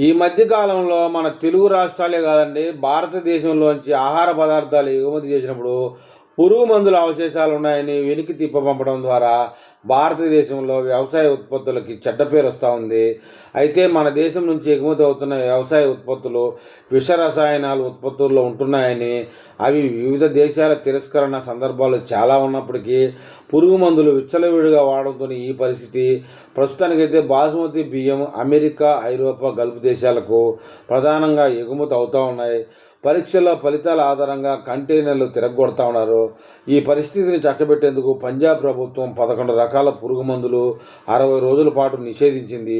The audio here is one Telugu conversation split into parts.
ఈ మధ్య కాలంలో మన తెలుగు రాష్ట్రాలే కాదండి, భారతదేశంలోంచి ఆహార పదార్థాలు ఎగుమతి చేసినప్పుడు పురుగు మందుల అవశేషాలు ఉన్నాయని వెనక్కి పంపడం ద్వారా భారతదేశంలో వ్యవసాయ ఉత్పత్తులకి చెడ్డ పేరు వస్తూ ఉంది. అయితే మన దేశం నుంచి ఎగుమతి అవుతున్న వ్యవసాయ ఉత్పత్తులు విష రసాయనాలు ఉత్పత్తుల్లో ఉంటున్నాయని, అవి వివిధ దేశాల తిరస్కరణ సందర్భాలు చాలా ఉన్నప్పటికీ పురుగు మందులు విచ్చలవిడిగా వాడడంతో ఈ పరిస్థితి. ప్రస్తుతానికైతే బాసుమతి బియ్యం అమెరికా, ఐరోపా, గల్ఫ్ దేశాలకు ప్రధానంగా ఎగుమతి అవుతూ ఉన్నాయి. పరీక్షల ఫలితాల ఆధారంగా కంటైనర్లు తిరగొడతా ఉన్నారు. ఈ పరిస్థితిని చక్కబెట్టేందుకు పంజాబ్ ప్రభుత్వం 11 రకాల పురుగు మందులు 60 రోజుల పాటు నిషేధించింది.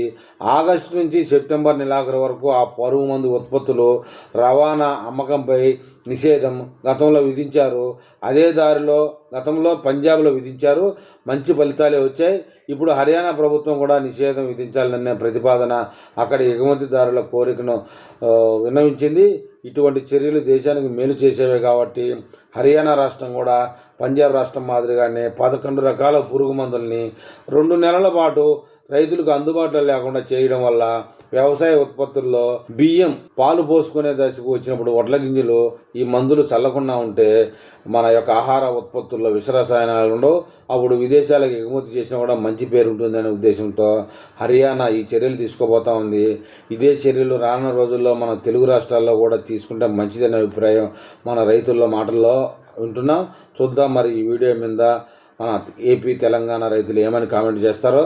ఆగస్టు నుంచి సెప్టెంబర్ నెలాఖరు వరకు ఆ పురుగు మందు ఉత్పత్తులు రవాణా, అమ్మకంపై నిషేధం గతంలో విధించారు. అదే దారిలో గతంలో పంజాబ్లో విధించారు. మంచి ఫలితాలే వచ్చాయి. ఇప్పుడు హర్యానా ప్రభుత్వం కూడా నిషేధం విధించాలనే ప్రతిపాదన అక్కడి ఎగుమతిదారుల కోరికను విన్నవించింది. ఇటువంటి చర్యలు దేశానికి మేలు చేసేవే కాబట్టి హర్యానా రాష్ట్రం కూడా పంజాబ్ రాష్ట్రం మాదిరిగానే 11 రకాల పురుగు మందుల్ని 2 నెలల పాటు రైతులకు అందుబాటులో లేకుండా చేయడం వల్ల వ్యవసాయ ఉత్పత్తుల్లో బియ్యం పాలు పోసుకునే దశకు వచ్చినప్పుడు వడ్ల గింజలు ఈ మందులు చల్లకుండా ఉంటే మన యొక్క ఆహార ఉత్పత్తుల్లో విషరసాయనాలు ఉండవు. అప్పుడు విదేశాలకు ఎగుమతి చేసినా కూడా మంచి పేరు ఉంటుందనే ఉద్దేశంతో హర్యానా ఈ చర్యలు తీసుకోబోతా ఉంది. ఇదే చర్యలు రానున్న రోజుల్లో మన తెలుగు రాష్ట్రాల్లో కూడా తీసుకుంటే మంచిదనే అభిప్రాయం మన రైతుల మాటల్లో వింటున్నాం. చూద్దాం మరి ఈ వీడియో మీద మన ఏపీ, తెలంగాణ రైతులు ఏమని కామెంట్ చేస్తారో.